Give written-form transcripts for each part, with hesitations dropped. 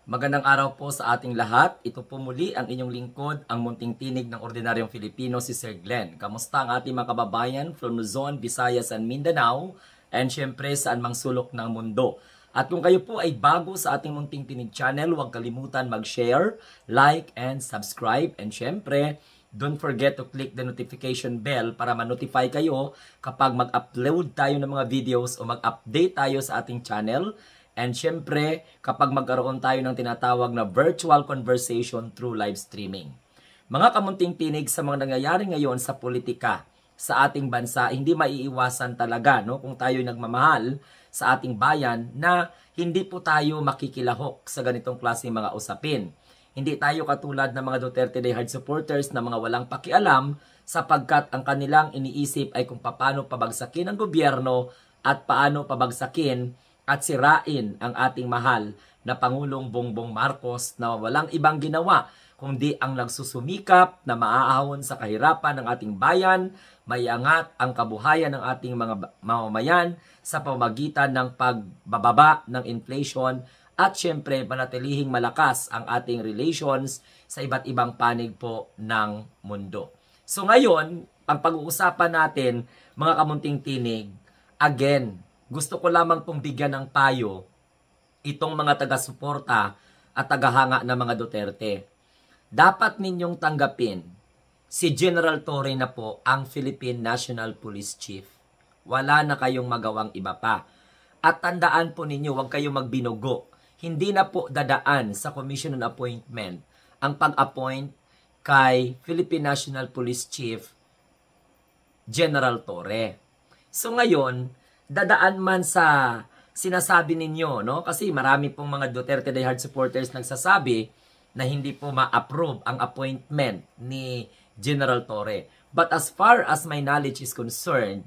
Magandang araw po sa ating lahat. Ito po muli ang inyong lingkod, ang munting tinig ng ordinaryong Filipino, si Sir Glenn. Kamusta ang ating mga kababayan from Luzon, Visayas, and Mindanao, and syempre saan mang sulok ng mundo. At kung kayo po ay bago sa ating munting tinig channel, huwag kalimutan mag-share, like, and subscribe. And syempre, don't forget to click the notification bell para ma-notify kayo kapag mag-upload tayo ng mga videos o mag-update tayo sa ating channel. And syempre, kapag magkaroon tayo ng tinatawag na virtual conversation through live streaming. Mga kamunting tinig sa mga nangyayari ngayon sa politika sa ating bansa, hindi maiiwasan talaga kung tayo nagmamahal sa ating bayan na hindi po tayo makikilahok sa ganitong klaseng mga usapin. Hindi tayo katulad ng mga Duterte diehard supporters na mga walang pakialam sapagkat ang kanilang iniisip ay kung paano pabagsakin ang gobyerno at paano pabagsakin at sirain ang ating mahal na Pangulong Bongbong Marcos na walang ibang ginawa kundi ang nagsusumikap na maaahon sa kahirapan ng ating bayan, maiangat ang kabuhayan ng ating mga mamamayan sa pamamagitan ng pagbababa ng inflation at syempre panatilihing malakas ang ating relations sa iba't ibang panig po ng mundo. So ngayon, ang pag-uusapan natin mga kamunting tinig, again, gusto ko lamang pong bigyan ng payo itong mga taga-suporta at tagahanga ng mga Duterte. Dapat ninyong tanggapin si General Torre na po ang Philippine National Police Chief. Wala na kayong magawang iba pa. At tandaan po ninyo, huwag kayong magbinugo. Hindi na po dadaan sa Commission on Appointment ang pag-appoint kay Philippine National Police Chief General Torre. So ngayon, dadaan man sa sinasabi ninyo, kasi marami pong mga Duterte diehard supporters nagsasabi na hindi po ma-approve ang appointment ni General Torre. But as far as my knowledge is concerned,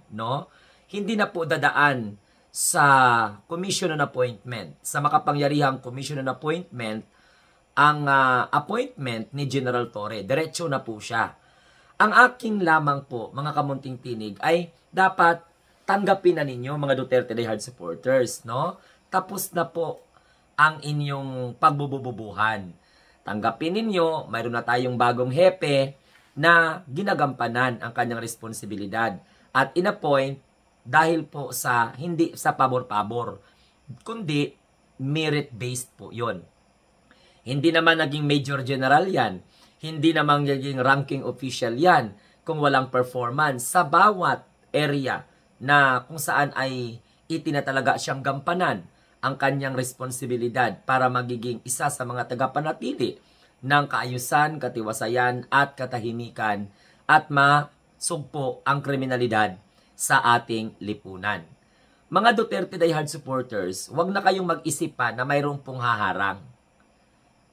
hindi na po dadaan sa Commission on Appointment, sa makapangyarihang Commission on Appointment, ang appointment ni General Torre. Diretso na po siya. Ang aking lamang po, mga kamunting tinig, ay dapat tanggapin na ninyo mga Duterte diehard supporters, Tapos na po ang inyong pagbububuhan. Tanggapin ninyo, mayroon na tayong bagong hepe na ginagampanan ang kanyang responsibilidad at inappoint dahil po sa hindi sa pabor-pabor, kundi merit-based po 'yon. Hindi naman naging major general 'yan, hindi naman naging ranking official 'yan kung walang performance sa bawat area na kung saan ay itinatalaga siyang gampanan ang kanyang responsibilidad para magiging isa sa mga tagapanatili ng kaayusan, katiwasayan at katahimikan at masugpo ang kriminalidad sa ating lipunan. Mga Duterte diehard supporters, huwag na kayong mag-isip pa na mayroong pong haharang.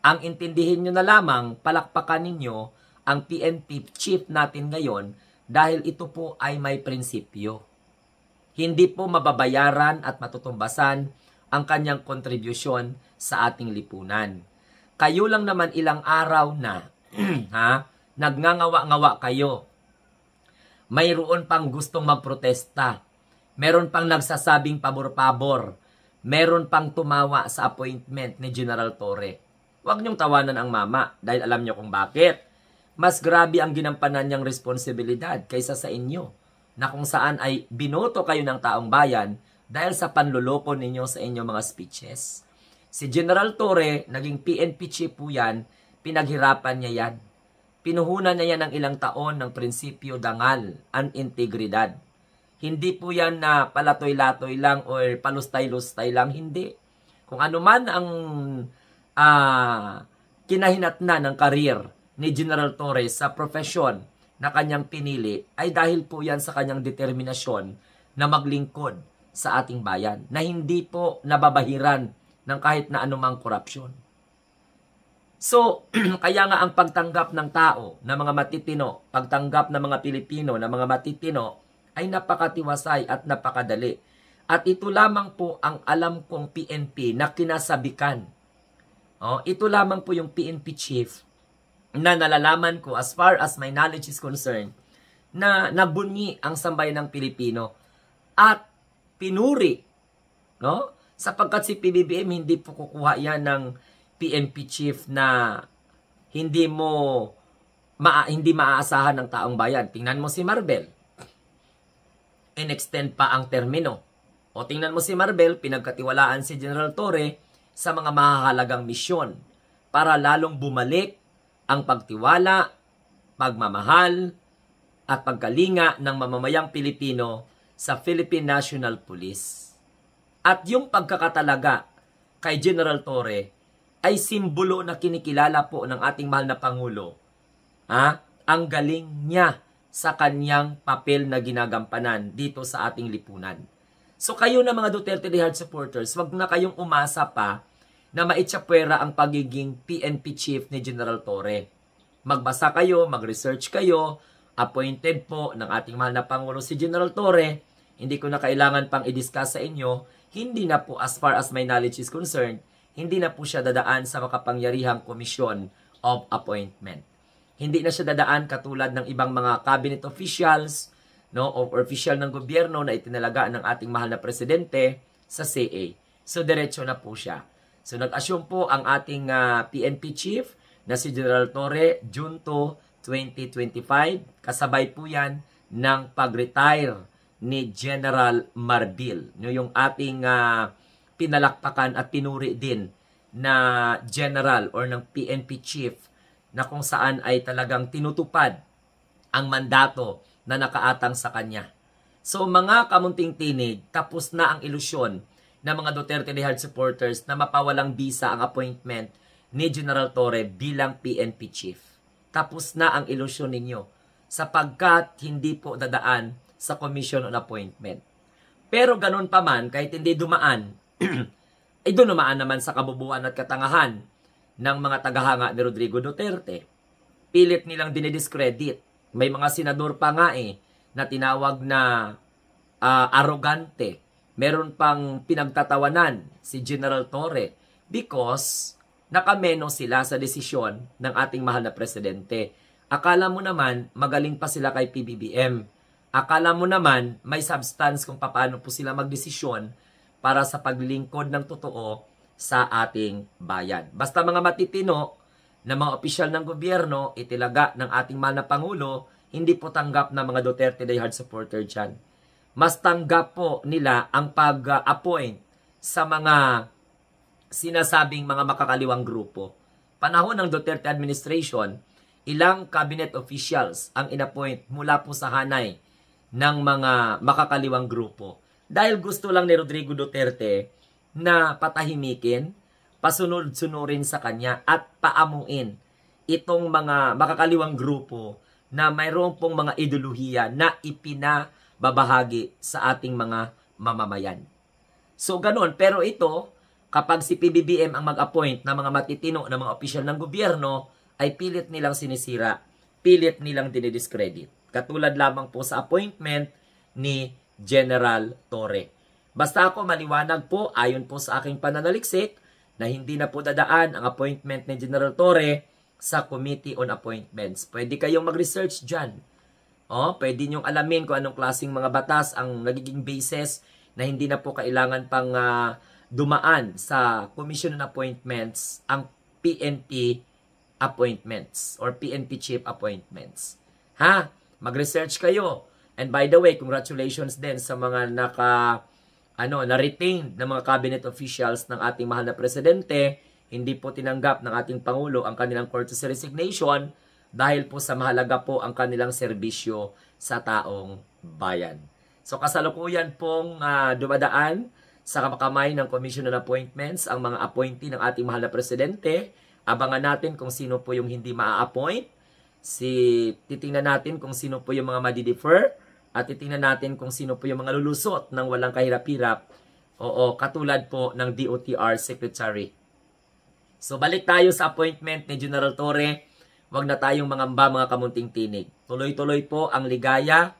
Ang intindihin nyo na lamang, palakpakan ninyo ang PNP chief natin ngayon dahil ito po ay may prinsipyo. Hindi po mababayaran at matutumbasan ang kanyang kontribusyon sa ating lipunan. Kayo lang naman ilang araw na, nagngangawa-ngawa kayo. Mayroon pang gustong magprotesta. Meron pang nagsasabing pabor-pabor. Meron pang tumawa sa appointment ni General Torre. Huwag niyong tawanan ang mama dahil alam niyo kung bakit. Mas grabe ang ginampanan niyang responsibilidad kaysa sa inyo, na kung saan ay binoto kayo ng taong bayan dahil sa panluloko ninyo sa inyong mga speeches. Si General Torre, naging PNP chief po yan, pinaghirapan niya yan. Pinuhunan niya yan ng ilang taon ng prinsipyo dangal, ang integridad. Hindi po yan na palatoy-latoy lang o palustay-lustay lang, hindi. Kung ano man ang kinahinatnan ng karir ni General Torre sa profesyon na kanyang pinili ay dahil po yan sa kanyang determinasyon na maglingkod sa ating bayan, na hindi po nababahiran ng kahit na anumang korupsyon. So, kaya nga ang pagtanggap ng tao, na mga matitino, pagtanggap ng mga Pilipino na mga matitino ay napakatiwasay at napakadali. At ito lamang po ang alam kong PNP na kinasabikan. Ito lamang po yung PNP chief na nalalaman ko as far as my knowledge is concerned na nabunyi ang sambayan ng Pilipino at pinuri, sapagkat si PBBM hindi po kukuha yan ng PNP chief na hindi maaasahan ng taong bayan. Tingnan mo si Marbel. In-extend pa ang termino. O tingnan mo si Marbel, pinagkatiwalaan si General Torre sa mga mahahalagang misyon para lalong bumalik ang pagtiwala, pagmamahal, at pagkalinga ng mamamayang Pilipino sa Philippine National Police. At yung pagkakatalaga kay General Torre ay simbolo na kinikilala po ng ating mahal na Pangulo. Ang galing niya sa kanyang papel na ginagampanan dito sa ating lipunan. So kayo na mga Duterte de Hard supporters, wag na kayong umasa pa na maitsapwera ang pagiging PNP chief ni General Torre. Magbasa kayo, mag-research kayo, appointed po ng ating mahal na Pangulo si General Torre. Hindi ko na kailangan pang i-discuss sa inyo, hindi na po as far as my knowledge is concerned, hindi na po siya dadaan sa makapangyarihang komisyon of appointment. Hindi na siya dadaan katulad ng ibang mga cabinet officials, o official ng gobyerno na itinalaga ng ating mahal na presidente sa CA. So, diretso na po siya. So, nag-assume po ang ating PNP chief na si General Torre, June 2, 2025. Kasabay po yan ng pag-retire ni General Marbil. Yung ating pinalakpakan at pinuri din na general or ng PNP chief na kung saan ay talagang tinutupad ang mandato na nakaatang sa kanya. So mga kamunting tinig, tapos na ang ilusyon ng mga Duterte de Hard supporters na mapawalang bisa ang appointment ni General Torre bilang PNP chief. Tapos na ang ilusyon ninyo sapagkat hindi po dadaan sa Commission on Appointment. Pero ganun pa man, kahit hindi dumaan, ay doon dumaan naman sa kabubuan at katangahan ng mga tagahanga ni Rodrigo Duterte. Pilit nilang dinidiscredit. May mga senador pa nga na tinawag na arrogante. Meron pang pinagtatawanan si General Torre because nakameno sila sa desisyon ng ating mahal na presidente. Akala mo naman magaling pa sila kay PBBM. Akala mo naman may substance kung paano po sila magdesisyon para sa paglilingkod ng totoo sa ating bayan. Basta mga matitino na mga opisyal ng gobyerno, itilaga ng ating mahal na Pangulo, hindi po tanggap na mga Duterte de Hard supporter dyan. Mas tanggap po nila ang pag-appoint sa mga sinasabing mga makakaliwang grupo. Panahon ng Duterte administration, ilang cabinet officials ang inappoint mula po sa hanay ng mga makakaliwang grupo. Dahil gusto lang ni Rodrigo Duterte na patahimikin, pasunod-sunurin sa kanya at paamuin itong mga makakaliwang grupo na mayroon pong mga ideolohiya na ipinababahagi sa ating mga mamamayan. So ganun, pero ito, kapag si PBBM ang mag-appoint ng mga matitino na mga opisyal ng gobyerno, ay pilit nilang sinisira, pilit nilang dinidiscredit. Katulad lamang po sa appointment ni General Torre. Basta ako maliwanag po, ayon po sa aking pananaliksik, na hindi na po dadaan ang appointment ni General Torre sa Committee on Appointments. Pwede kayong mag-research dyan. Pwede nyong alamin kung anong klaseng mga batas ang nagiging basis na hindi na po kailangan pang dumaan sa Commission on Appointments ang PNP appointments or PNP chief appointments. Mag-research kayo. And by the way, congratulations din sa mga na-retain ng mga cabinet officials ng ating mahal na presidente. Hindi po tinanggap ng ating Pangulo ang kanilang courtesy resignation dahil po sa mahalaga po ang kanilang serbisyo sa taong bayan. So kasalukuyan pong dumadaan sa kamay ng Commission on Appointments ang mga appointee ng ating mahal na presidente. Abangan natin kung sino po yung hindi maa-appoint. Titingnan natin kung sino po yung mga madi-defer. At titingnan natin kung sino po yung mga lulusot ng walang kahirap-hirap. Katulad po ng DOTR Secretary. So balik tayo sa appointment ni General Torre. Huwag na tayong mangamba mga kamunting tinig. Tuloy-tuloy po ang ligaya.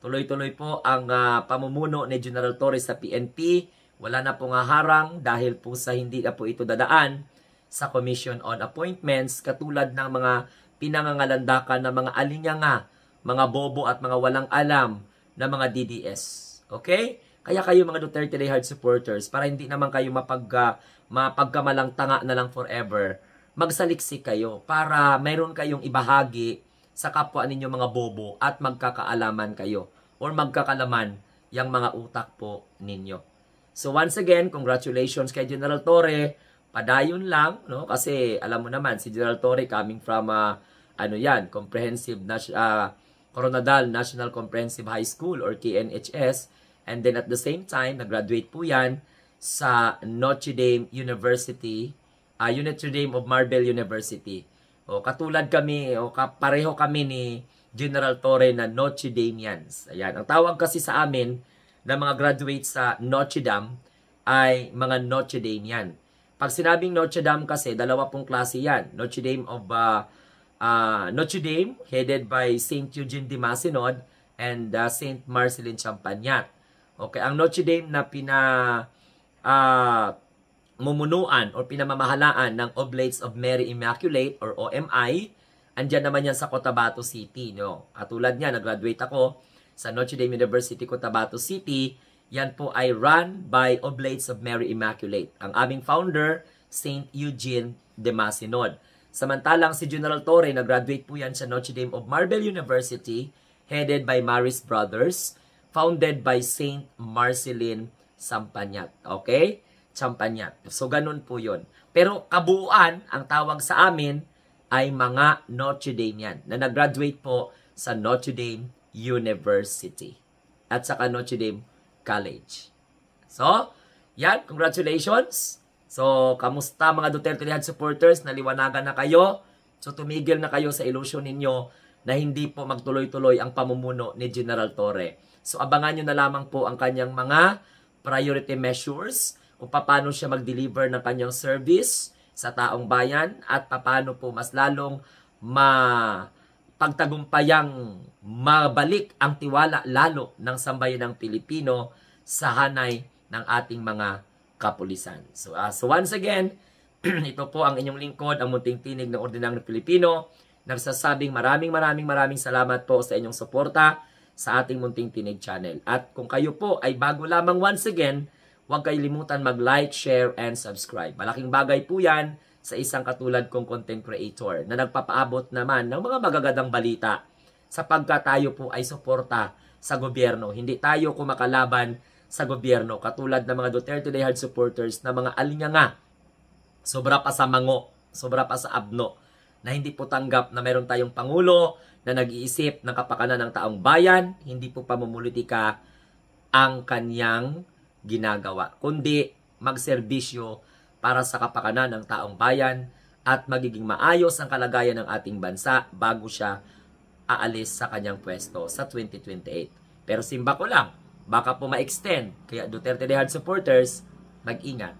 Tuloy-tuloy po ang pamumuno ni General Torre sa PNP. Wala na pong harang dahil po sa hindi na po ito dadaan sa Commission on Appointments. Katulad ng mga pinangangalandakan ng mga alinyanga, mga bobo at mga walang alam na mga DDS. Okay? Kaya kayo mga Duterte de Hard supporters, para hindi naman kayo mapagkamalang tanga na lang forever, magsaliksik kayo para mayroon kayong ibahagi sa kapwa ninyo mga bobo at magkakaalaman kayo or magkakalaman yung mga utak po ninyo. So once again, congratulations kay General Torre. Padayon lang, no? Kasi alam mo naman, si General Torre coming from, Comprehensive Coronadal National Comprehensive High School or KNHS. And then at the same time, nag-graduate po yan sa Notre Dame University, Notre Dame of Marble University. O katulad kami, pareho kami ni General Torre na Notre Damians. Ayan, ang tawag kasi sa amin na mga graduates sa Notre Dame ay mga Notre Damian. Pag sinabing Notre Dame kasi, dalawa pong klase yan. Notre Dame, headed by St. Eugene de Masinod and St. Marcelin Champagnat. Okay, ang Notre Dame na mumunuan o pinamamahalaan ng Oblates of Mary Immaculate or OMI, andyan naman yan sa Cotabato City. No? Katulad niya, nag-graduate ako sa Notre Dame University, Cotabato City. Yan po ay run by Oblates of Mary Immaculate. Ang aming founder, St. Eugene de Masinod. Samantalang si General Torre, nag-graduate po yan sa Notre Dame of Marble University, headed by Maris Brothers, founded by St. Marcelin Champagnat. Okay? Champagnat. So, ganun po yun. Pero kabuuan, ang tawag sa amin ay mga Notre Damian na nag-graduate po sa Notre Dame University at saka Notre Dame College. So, yan. Congratulations. So, kamusta mga Duterte Lihan supporters? Naliwanagan na kayo. So, tumigil na kayo sa illusion ninyo na hindi po magtuloy-tuloy ang pamumuno ni General Torre. So, abangan nyo na lamang po ang kanyang mga priority measures kung paano siya mag-deliver ng kanyang service sa taong bayan at paano po mas lalong pagtagumpayang mabalik ang tiwala lalo ng sambayan ng Pilipino sa hanay ng ating mga kapulisan. So once again, ito po ang inyong lingkod, ang munting tinig ng ordinaryong Pilipino, nagsasabing maraming salamat po sa inyong suporta sa ating munting tinig channel. At kung kayo po ay bago lamang once again, huwag kayo limutan mag-like, share, and subscribe. Malaking bagay po yan sa isang katulad kong content creator na nagpapaabot naman ng mga magagandang balita sapagkat tayo po ay suporta sa gobyerno. Hindi tayo kumakalaban sa gobyerno katulad ng mga Duterte Die Hard supporters na mga alinganga. Sobra pa sa mango, sobra pa sa abno na hindi po tanggap na meron tayong Pangulo na nag-iisip ng kapakanan ng taong bayan, hindi po pamumulitika ang kanyang ginagawa, kundi magserbisyo para sa kapakanan ng taong bayan at magiging maayos ang kalagayan ng ating bansa bago siya aalis sa kanyang pwesto sa 2028. Pero simba ko lang, baka po ma-extend. Kaya Duterte Die Hard supporters, mag-ingat.